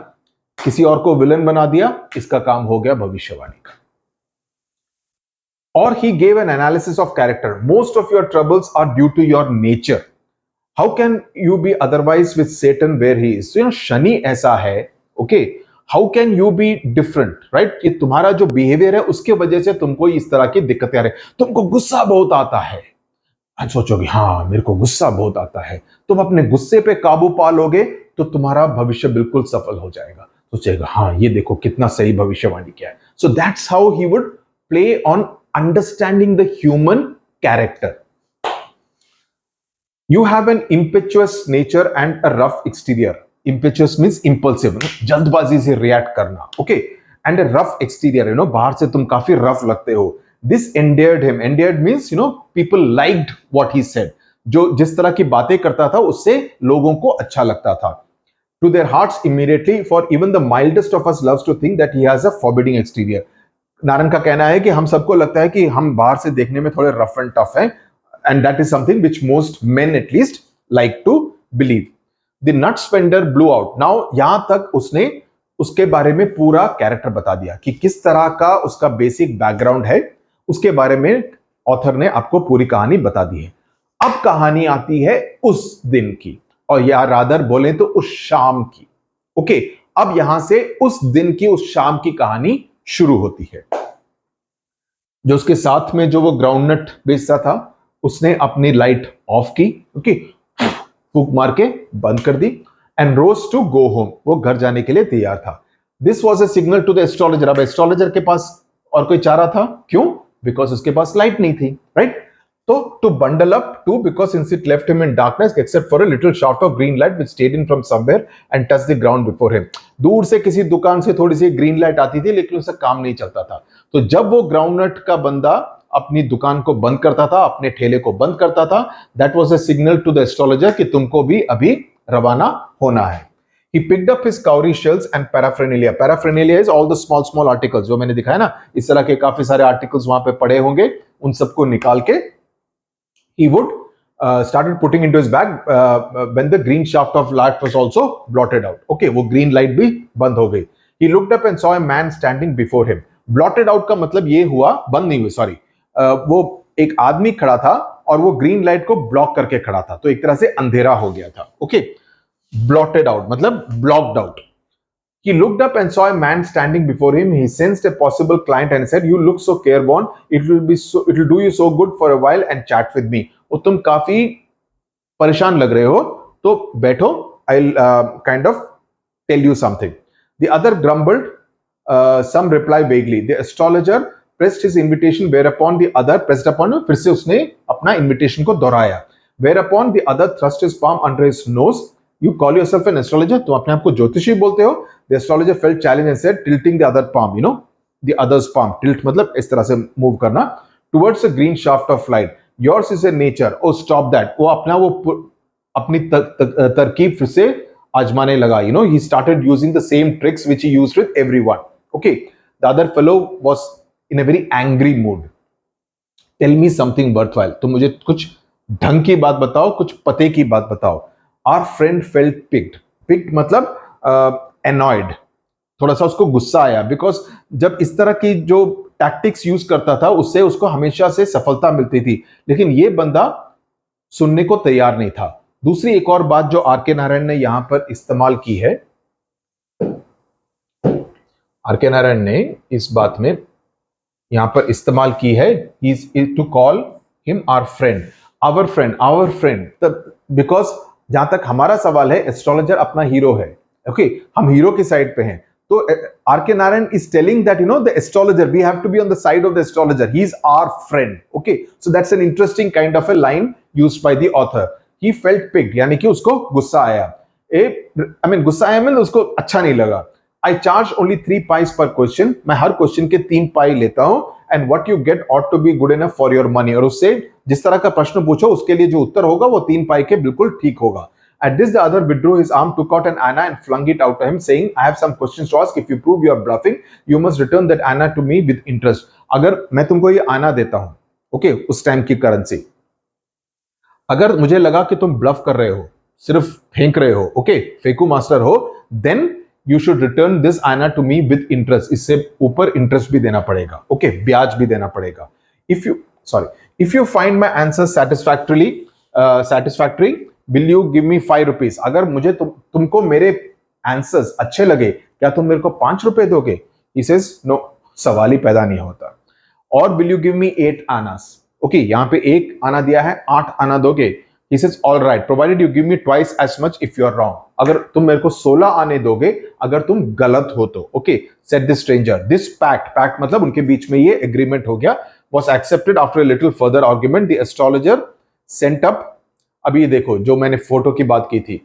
किसी और को विलन बना दिया, इसका काम हो गया भविष्यवाणी का. Or he gave an analysis of character. Most of your troubles are due to your nature. How can you be otherwise with Satan where he is? So, Shani ऐसा है. Okay. How can you be different? Right? कि तुम्हारा जो behaviour है उसके वजह से तुमको इस तरह की दिक्कतें आ रही. तुमको गुस्सा बहुत आता है. आज सोचोगे हाँ मेरे को गुस्सा बहुत आता है. तुम अपने गुस्से पे काबू पा लोगे तो तुम्हारा भविष्य बिल्कुल सफल हो जाएगा. सोचेगा हाँ ये देखो कितना सही भविष्यवाणी किया है. So that's how he would play on understanding the human character. You have an impetuous nature and a rough exterior. Impetuous means impulsive, जल्दबाजी से react करना. Okay. And a rough exterior, बाहर से तुम काफी rough लगते हो. This endeared him. Endeared means, people liked what he said. जो जिस तरह की बातें करता था उससे लोगों को अच्छा लगता था. To their hearts immediately, for even the mildest of us loves to think that he has a forbidding exterior. Naran का कहना है कि हम सबको लगता है कि हम बाहर से देखने में थोड़े रफ एंड टफ हैं, and that is something which most men at least like to believe. The nuts vendor blew out. Now यहां तक उसने उसके बारे में पूरा कैरेक्टर बता दिया कि किस तरह का उसका बेसिक बैकग्राउंड है. उसके बारे में ऑथर ने आपको पूरी कहानी बता दी है. अब कहानी आती है उस दिन की, और या रादर बोले तो उस शाम की. ओके. अब यहां से उस दिन की, उस शाम की कहानी शुरू होती है. जो उसके साथ में जो वो ग्राउंडनट बेचता था उसने अपनी लाइट ऑफ की. ओके. फूंक मार के बंद कर दी. And rose to go home. वो घर जाने के लिए तैयार था. This was a signal to the astrologer. अब एस्ट्रोलॉजर के पास और कोई चारा था. क्यों? बिकॉज उसके पास लाइट नहीं थी. राइट. तो to bundle up to, because since it left him in darkness except for a little shaft of green light which stayed in from somewhere and touch the ground before him. दूर से किसी दुकान से थोड़ी सी green light आती थी लेकिन उससे काम नहीं चलता था. तो जब वो ग्राउंडनट का बंदा अपनी दुकान को बंद करता था, अपने ठेले को बंद करता था, that was a signal to the astrologer कि तुमको भी अभी रवाना होना है. He picked up his cowrie shells and paraphernalia. Paraphernalia is all the small articles. जो मैंने दिखाया ना, इस तरह के काफी सारे आर्टिकल्स वहां पे पड़े होंगे, उन सबको निकाल के he would started putting into his bag when the green shaft of light was also blotted out. Okay, वो green light भी बंद हो गई. He looked up and saw a man standing before him. Blotted out का मतलब ये हुआ, बंद नहीं हुई, सॉरी, वो एक आदमी खड़ा था और वो ग्रीन लाइट को ब्लॉक करके खड़ा था, तो एक तरह से अंधेरा हो गया था. ओके. Blotted out मतलब blocked out. He looked up and saw a man standing before him. He sensed a possible client and said, "You look so careworn. It will do you so good for a while and chat with me." वो तुम काफी परेशान लग रहे हो, तो बैठो. I'll kind of tell you something. The other grumbled some reply vaguely. The astrologer pressed his invitation, whereupon the other pressed upon him. फिर से उसने अपना invitation को दोहराया. Whereupon the other thrust his palm under his nose. You call yourself an astrologer? तुम अपने आप को ज्योतिषी बोलते हो? The astrologer felt challenged and said, tilting the other palm, the others palm, tilt मतलब इस तरह से मूव करना, towards a green shaft of light, yours is a nature, oh stop that, वो अपनी तरकीब फिर से आजमाने लगा, you know, he started using the same tricks which he used with everyone. Okay, the other fellow was in a very angry mood. Tell me something worthwhile, तो मुझे कुछ ढंग की बात बताओ, कुछ पते की बात बताओ. Our friend felt piqued, piqued मतलब एनॉयड, थोड़ा सा उसको गुस्सा आया, बिकॉज जब इस तरह की जो टैक्टिक्स यूज करता था उससे उसको हमेशा से सफलता मिलती थी, लेकिन ये बंदा सुनने को तैयार नहीं था. दूसरी एक और बात जो आर के नारायण ने यहां पर इस्तेमाल की है, आर के नारायण ने इस बात में यहां पर इस्तेमाल की है, to call him our friend, our friend, our friend, because जहां तक हमारा सवाल है, एस्ट्रोलॉजर अपना हीरो है. ओके, हम हीरो की साइड पे हैं, तो आर के Narayan is telling that, you know, the astrologer, we have to be on the side of the astrologer, he is our friend. Okay, so that's an interesting kind of a line used by the author. He felt piqued, यानी कि उसको गुस्सा आया. गुस्सा आया mean उसको अच्छा नहीं लगा. I charge only 3 pies per question, मैं हर क्वेश्चन के 3 पाई लेता हूं, and what you get ought to be good enough for your money, और उससे जिस तरह का प्रश्न पूछो उसके लिए जो उत्तर होगा वो 3 पाई के बिल्कुल ठीक होगा. At this, the other withdrew his arm, took out an anna and flung it out to him, saying, I have some questions to ask. If you prove you are bluffing, you must return that anna to me with interest. अगर मैं तुमको ये आना देता हूं, okay, उस time की currency, अगर मुझे लगा कि तुम ब्लफ कर रहे हो, सिर्फ फेंक रहे हो, ओके, फेकू मास्टर हो, then you should return this anna to me with interest. इससे ऊपर इंटरेस्ट भी देना पड़ेगा, ओके, ब्याज भी देना पड़ेगा. If you find my answer satisfactory, will you give me 5 rupees? अगर मुझे तुमको मेरे आंसर्स अच्छे लगे, क्या तुम मेरे को 5 रुपए दोगे? He says, no, सवाल ही पैदा नहीं होता. और will you give me 8 Anas? Okay, यहाँ पे 1 आना दिया है, 8 आना दोगे? He says, all right, provided you give me twice as much if you are wrong. अगर तुम मेरे को 16 आने दोगे अगर तुम गलत हो तो. Okay, said the stranger. This pact मतलब उनके बीच में ये एग्रीमेंट हो गया, was accepted after a little further argument. The astrologer sent up, अभी देखो जो मैंने फोटो की बात की थी,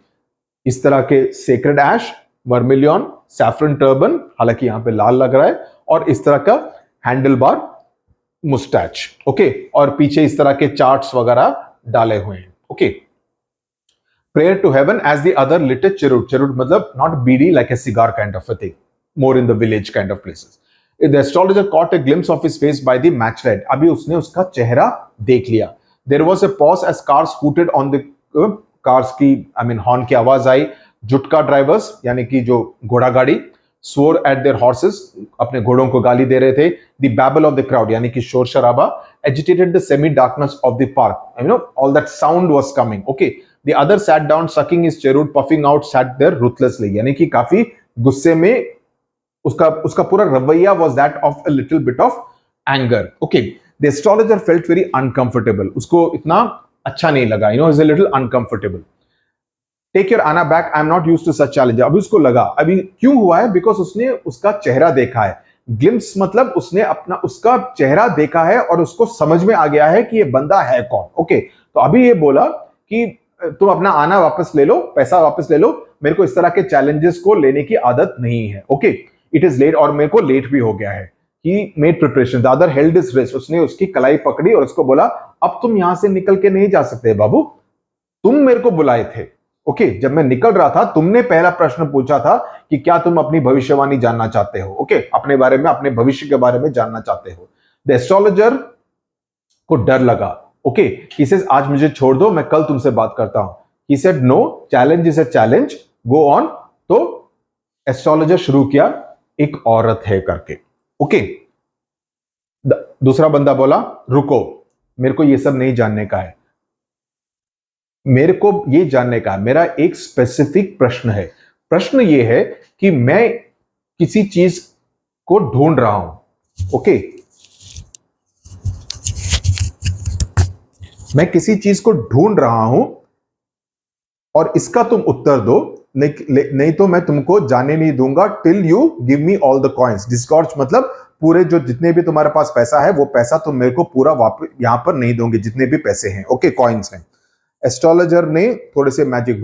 इस तरह के सेक्रेड ऐश, वर्मिलियन, सैफरन टर्बन, हालांकि यहां पे लाल लग रहा है, और इस तरह का हैंडल बार मुस्टैच, ओके, और पीछे इस तरह के चार्ट्स वगैरह डाले हुए हैं. Okay, prayer to heaven as the other lit a cheroot, cheroot मतलब not beedi like a cigar kind of a thing, more in the village kind of places. The astrologer caught a glimpse of his face by the match light, अभी उसने उसका चेहरा देख लिया. There was a pause as cars hooted on the cars की horn की आवाज आई. जुटका drivers यानी कि जो घोड़ा गाड़ी, swore at their horses, अपने घोड़ों को गाली दे रहे थे. The babble of the crowd यानी कि शोर शराबा agitated the semi darkness of the park. You know, all that sound was coming. Okay, the other sat down sucking his cheroot, puffing out, sat there ruthlessly, यानी कि काफी गुस्से में, उसका पूरा रवैया was that of a little bit of anger. Okay, the astrologer felt very uncomfortable, उसको इतना अच्छा नहीं लगा, you know, he's a little uncomfortable. Take your Anna back, I am not used to such challenge. अभी उसको लगा, अभी क्यों हुआ है? Because उसने उसका चेहरा देखा है. Glimpse मतलब उसने उसका चेहरा देखा है और उसको समझ में आ गया है कि ये बंदा है कौन. ओके, तो अभी ये बोला कि तुम अपना आना वापस ले लो, पैसा वापस ले लो, मेरे को इस तरह के चैलेंजेस को लेने की आदत नहीं है. ओके, इट इज लेट, और मेरे को लेट भी हो गया है. He made preparation. The other held his wrist. उसने उसकी कलाई पकड़ी और उसको बोला, अब तुम यहां से निकल के नहीं जा सकते बाबू, तुम मेरे को बुलाए थे. ओके, जब मैं निकल रहा था तुमने पहला प्रश्न पूछा था कि क्या तुम अपनी भविष्यवाणी जानना चाहते हो. ओके, अपने बारे में, अपने भविष्य के बारे में जानना चाहते हो. द एस्ट्रोलॉजर को डर लगा. ओके, he says, आज मुझे छोड़ दो, मैं कल तुमसे बात करता हूं. He said, no, challenge is a challenge, go on. तो एस्ट्रोलॉजर शुरू किया, एक औरत है करके. ओके, दूसरा बंदा बोला, रुको, मेरे को ये सब नहीं जानने का है, मेरे को ये जानने का है, मेरा एक स्पेसिफिक प्रश्न है. प्रश्न ये है कि मैं किसी चीज को ढूंढ रहा हूं. ओके, मैं किसी चीज को ढूंढ रहा हूं और इसका तुम उत्तर दो, नहीं तो मैं तुमको जाने नहीं दूंगा till you give me all the coins. Disgorge मतलब पूरे जो जितने भी तुम्हारे पास पैसा है वो पैसा तुम मेरे को पूरा वापस यहां पर नहीं दोगे, जितने भी पैसे हैं. ओके, कॉइन्स हैं. एस्ट्रोलॉजर ने थोड़े से मैजिक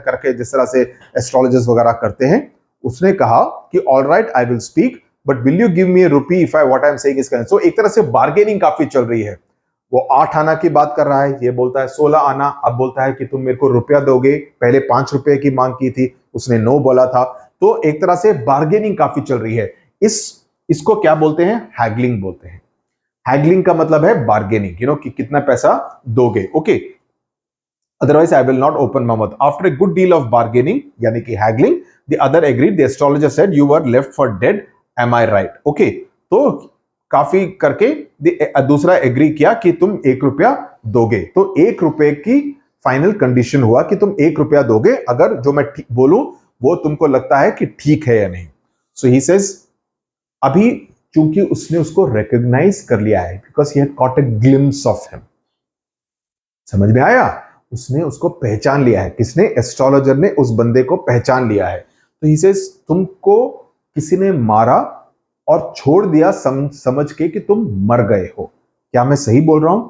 करके जिस तरह से एस्ट्रोलॉजर्स वगैरह करते हैं उसने कहा कि all right I will speak but will you give me a rupee if I what I am saying is correct. So एक तरह से बार्गेनिंग काफी चल रही है। वो 8 आना की बात कर रहा है, ये बोलता है 16 आना, अब बोलता है कि तुम मेरे को रुपया दोगे, पहले 5 रुपए की मांग की थी, उसने नो बोला था। तो एक तरह से बार्गेनिंग काफी चल रही है। इसको क्या बोलते हैं? हैगलिंग बोलते हैं। हैगलिंग का मतलब है बार्गेनिंग, कि कितना पैसा दोगे। Okay, otherwise I will not open my mouth. After a good deal of bargaining, यानी कि haggling, the other agreed. The astrologer said, "You were left for dead. Am I right?" Okay, तो काफी करके दूसरा एग्री किया कि तुम 1 रुपया दोगे। तो 1 रुपए की फाइनल कंडीशन हुआ कि तुम 1 रुपया दोगे अगर जो मैं बोलूं वो तुमको लगता है कि ठीक है या नहीं। सो ही सेज, अभी चूंकि उसने उसको रिकॉग्नाइज कर लिया है, because he had caught a glimpse of him. समझ में आया? उसने उसको पहचान लिया है। किसने? एस्ट्रोलॉजर ने उस बंदे को पहचान लिया है। तो ही सेज, तुमको किसी ने मारा और छोड़ दिया समझ के कि तुम मर गए हो। क्या मैं सही बोल रहा हूं?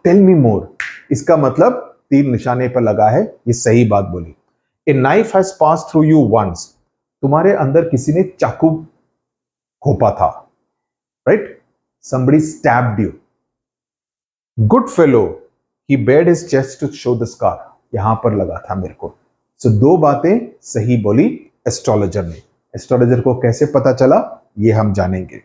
टेल मी मोर। इसका मतलब तीर निशाने पर लगा है, ये सही बात बोली। A knife has passed through you once. तुम्हारे अंदर किसी ने चाकू घोपा था, right? somebody stabbed you. Good fellow, he bared his chest to show the scar. यहां पर लगा था मेरे को। सो 2 बातें सही बोली एस्ट्रोलॉजर ने। एस्ट्रोलॉजर को कैसे पता चला, ये हम जानेंगे।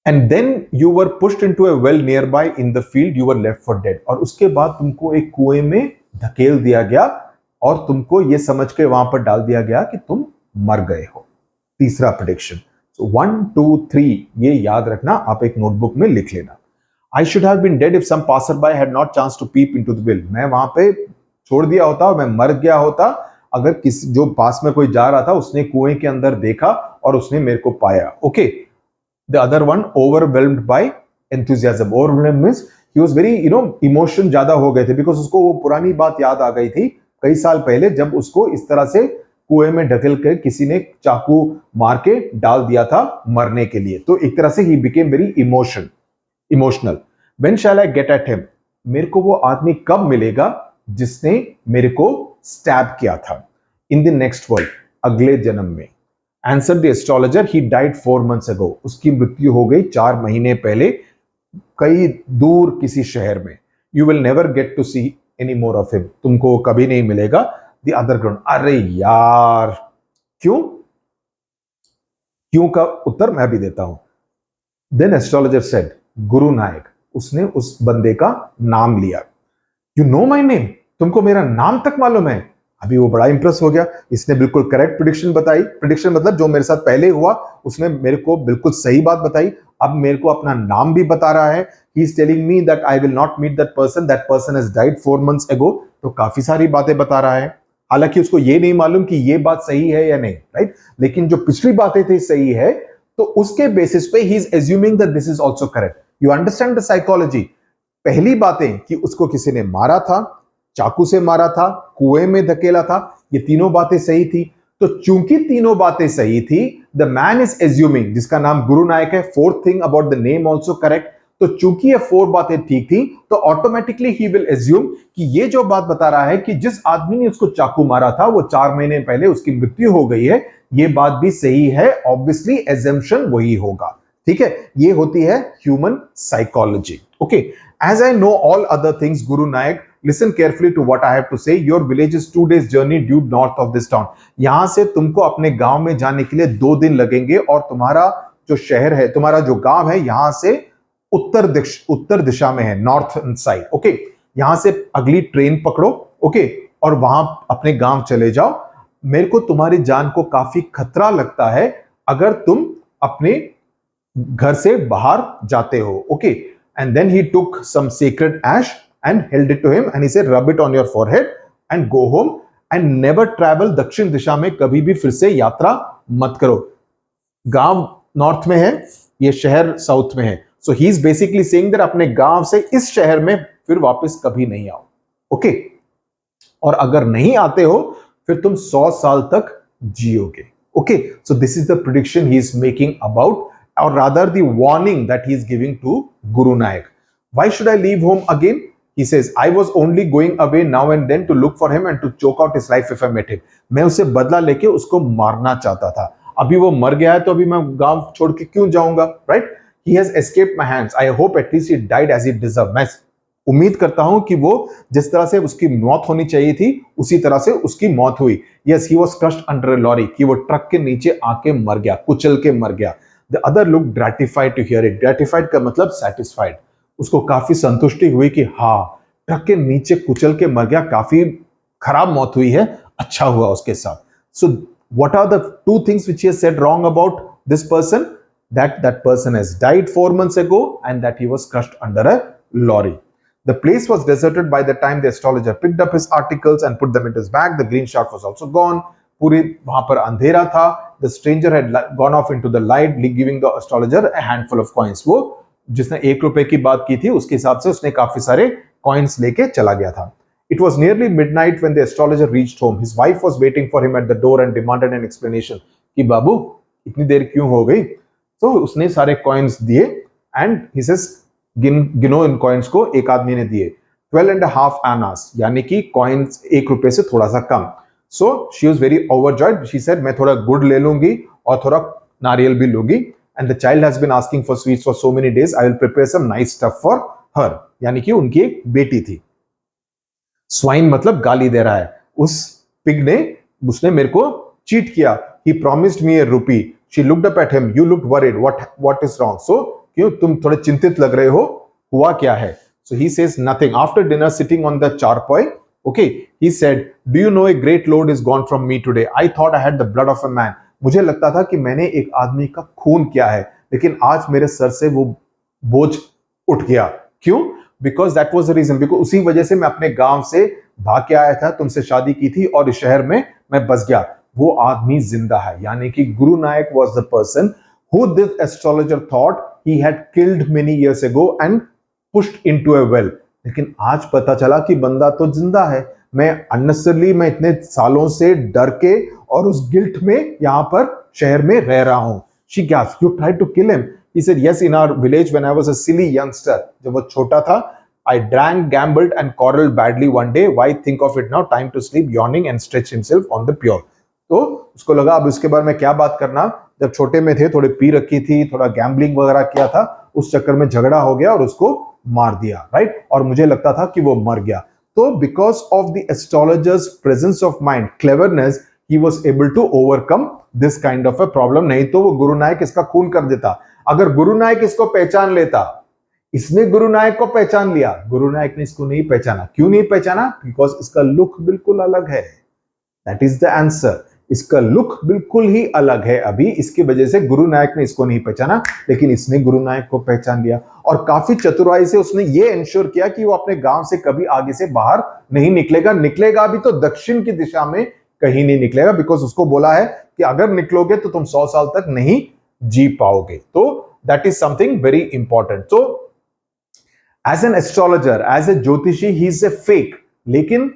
And then you were pushed into a well nearby in the field, you were left for dead. और उसके बाद तुमको एक कुएं में धकेल दिया गया और तुमको ये समझ के वहां पर डाल दिया गया कि तुम मर गए हो। तीसरा प्रेडिक्शन। सो 1 2 3 ये याद रखना, आप एक नोटबुक में लिख लेना। I should have been dead if some passerby had not chanced to peep into the well. मैं वहां पे छोड़ दिया होता और मैं मर गया होता अगर किसी जो पास में कोई जा रहा था उसने कुएं के अंदर देखा और उसने मेरे को पाया। Okay, the other one, overwhelmed by enthusiasm. Overwhelmed means he was very, emotion ज्यादा हो गए थे, बिकॉज उसको वो पुरानी बात याद आ गई थी कई साल पहले, जब उसको इस तरह से कुएं में ढकेल कर किसी ने चाकू मार के डाल दिया था मरने के लिए। तो एक तरह से ही became very emotional. When shall I get at him? मेरे को वो आदमी कब मिलेगा जिसने मेरे को स्टैब किया था? In the next world, अगले जन्म में। Answered the astrologer, he died 4 months ago. उसकी मृत्यु हो गई 4 महीने पहले कई दूर किसी शहर में। You will never get to see any more of him. तुमको कभी नहीं मिलेगा। The other ground. अरे यार, क्यों? क्यों का उत्तर मैं भी देता हूं। Then astrologer said, गुरु नायक, उसने उस बंदे का नाम लिया। You know my name? तुमको मेरा नाम तक मालूम है? अभी वो बड़ा इंप्रेस हो गया। इसने बिल्कुल करेक्ट प्रेडिक्शन बताई। प्रेडिक्शन मतलब जो मेरे साथ पहले हुआ उसने मेरे को बिल्कुल सही बात बताई। अब मेरे को अपना नाम भी बता रहा है। He is telling me that I will not meet that person. That person has died 4 months ago. तो काफी सारी बातें बता रहा है। हालांकि उसको ये नहीं मालूम कि ये बात सही है या नहीं, राइट? लेकिन जो पिछली बातें थी सही है, तो उसके बेसिस पे he is assuming that this is also correct. You understand the psychology? पहली बातें कि उसको किसी ने मारा था, चाकू से मारा था, कुएं में धकेला था, ये तीनों बातें सही थी। तो चूंकि तीनों बातें सही थी, द मैन इज एज्यूमिंग, जिसका नाम गुरु नायक है, 4th thing about the name also correct. तो चूंकि ये 4 बातें ठीक थी, तो ऑटोमेटिकली ही विल एज्यूम कि ये जो बात बता रहा है कि जिस आदमी ने उसको चाकू मारा था वो 4 महीने पहले उसकी मृत्यु हो गई है, ये बात भी सही है। ऑब्वियसली एजम्पशन वही होगा। ठीक है, ये होती है human psychology. Okay, as I know all other things, Guru Nayak, listen carefully to what I have to say. Your village is 2 days journey due north of this town. यहां से तुमको अपने गांव में जाने के लिए 2 दिन लगेंगे और तुम्हारा जो शहर है, तुम्हारा जो गांव है, यहां से उत्तर दिशा में है, नॉर्थ साइड। ओके, यहां से अगली ट्रेन पकड़ो, ओके, और वहां अपने गांव चले जाओ। मेरे को तुम्हारी जान को काफी खतरा लगता है अगर तुम अपने घर से बाहर जाते हो। Okay, and then he took some sacred ash and held it to him and he said, rub it on your forehead and go home and never travel दक्षिण दिशा में कभी भी फिर से यात्रा मत करो। गांव नॉर्थ में है, ये शहर साउथ में है। So he is basically saying that अपने गांव से इस शहर में फिर वापस कभी नहीं आओ। ओके, और अगर नहीं आते हो फिर तुम 100 साल तक जियोगे। Okay, so this is the prediction he is making about, or rather the warning that he is giving to Guru Nayak. Why should I leave home again? He says, I was only going away now and then to look for him and to choke out his life if I met him. मैं उससे बदला लेके उसको मारना चाहता था. अभी वो मर गया है तो अभी मैं गांव छोड़ के क्यों जाऊंगा, right? He has escaped my hands. I hope at least he died as he deserved. मैं उम्मीद करता हूं कि वो जिस तरह से उसकी मौत होनी चाहिए थी उसी तरह से उसकी मौत हुई. Yes, he was crushed under a lorry. कि वो ट्रक के नीचे आके मर गया, कुचल के मर गया. The other looked gratified to hear it. Gratified का मतलब satisfied. उसको काफी संतुष्टि हुई कि हाँ, ट्रक के नीचे कुचल के मर गया, काफी खराब मौत हुई है, अच्छा हुआ उसके साथ. So what are the two things which he has said wrong about this person? That person has died 4 months ago and that he was crushed under a lorry. The place was deserted by the time the astrologer picked up his articles and put them into his bag. The green shaft was also gone. पूरी वहां पर अंधेरा था. The stranger had gone off into the light, giving the astrologer a handful of coins. वो जिसने 1 रुपए की बात की थी उसके हिसाब से उसने काफी सारे कॉइन्स लेके चला गया था. It was nearly midnight when the astrologer reached home. His wife was waiting for him at the door and demanded an explanation. कि बाबू इतनी देर क्यों हो गई? तो उसने सारे कॉइन्स दिए and he says गिनो इन कॉइन्स को. एक आदमी ने दिए 12.5 annas, यानी कि कॉइन्स 1 रुपए से थोड़ा सा कम. So she was very overjoyed. She said, मैं थोड़ा गुड़ ले लूंगी और थोड़ा नारियल भी लूंगी. And the child has been asking for sweets for so many days. I will prepare some nice stuff for her. यानी कि उनकी एक बेटी थी. स्वाइन मतलब गाली दे रहा है. उस पिग ने उसने मेरे को चीट किया. He promised me a rupee. She looked up at him. You looked worried. What is wrong? So क्यों तुम थोड़े चिंतित लग रहे हो? हुआ क्या है? So he says nothing. After dinner, sitting on the charpoy, okay, he said, do you know a great load is gone from me today? I thought I had the blood of a man. मुझे लगता था कि मैंने एक आदमी का खून किया है, लेकिन आज मेरे सर से वो बोझ उठ गया. क्यों? Because that was the reason. Because उसी वजह से मैं अपने गांव से भाग के आया था, तुमसे शादी की थी और इस शहर में मैं बस गया. वो आदमी जिंदा है. यानी कि गुरु नायक was the person who this astrologer thought he had killed many years ago and pushed into a well. लेकिन आज पता चला कि बंदा तो जिंदा है. मैं अननेसेसरली मैं इतने सालों से डर के और उस गिल्ट में यहां पर शहर में रह रहा हूं. She gasped, you tried to kill him? He said, yes, in our village when I was a silly youngster. जब वो छोटा था, I drank, gambled and quarreled badly one day. Why think of it now? Time to sleep, yawning and stretch himself on the pure. तो उसको लगा अब इसके बारे में क्या बात करना. जब छोटे में थे थोड़ी पी रखी थी, थोड़ा गैम्बलिंग वगैरह किया था, उस चक्कर में झगड़ा हो गया और उसको मार दिया, राइट. और मुझे लगता था कि वो मर गया. तो because of the astrologer's presence of mind, cleverness, he was able to overcome this kind of a problem. नहीं तो वो गुरु नायक इसका खून कर देता. अगर गुरु नायक इसको पहचान लेता, इसने गुरु नायक को पहचान लिया, गुरु नायक ने इसको नहीं पहचाना. क्यों नहीं पहचाना? बिकॉज इसका लुक बिल्कुल अलग है. That is the answer. इसका लुक बिल्कुल ही अलग है. अभी इसकी वजह से गुरु नायक ने इसको नहीं पहचाना, लेकिन इसने गुरु नायक को पहचान लिया. और काफी चतुराई से उसने ये इंश्योर किया कि वो अपने गांव से कभी आगे से बाहर नहीं निकलेगा. निकलेगा भी तो दक्षिण की दिशा में कहीं नहीं निकलेगा. बिकॉज उसको बोला है कि अगर निकलोगे तो तुम 100 साल तक नहीं जी पाओगे. तो that is something very important. तो as an astrologer, as a jyotishi, he is a fake लेकिन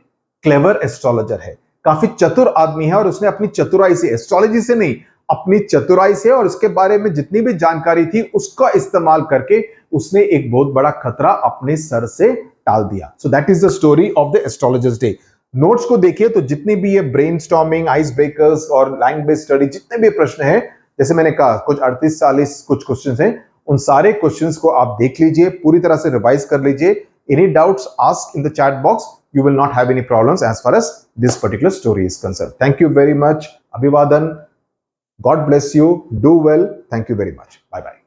क्लेवर एस्ट्रोलॉजर है. काफी चतुर आदमी है और उसने अपनी चतुराई से, एस्ट्रोलॉजी से नहीं, अपनी चतुराई से और उसके बारे में जितनी भी जानकारी थी उसका इस्तेमाल करके उसने एक बहुत बड़ा खतरा अपने सर से टाल दिया. So that is the story of the astrologers day. Notes को देखिए तो जितनी भी ये ब्रेनस्टॉर्मिंग, आइस ब्रेकर्स और लैंग्वेज स्टडी जितने भी प्रश्न हैं, जैसे मैंने कहा कुछ 38-40 कुछ क्वेश्चंस हैं, उन सारे क्वेश्चंस को आप देख लीजिए, पूरी तरह से रिवाइज कर लीजिए. Any doubts ask in the chat box. You will not have any problems as far as this particular story is concerned. Thank you very much. Abhivadan. God bless you. Do well. Thank you very much. Bye bye.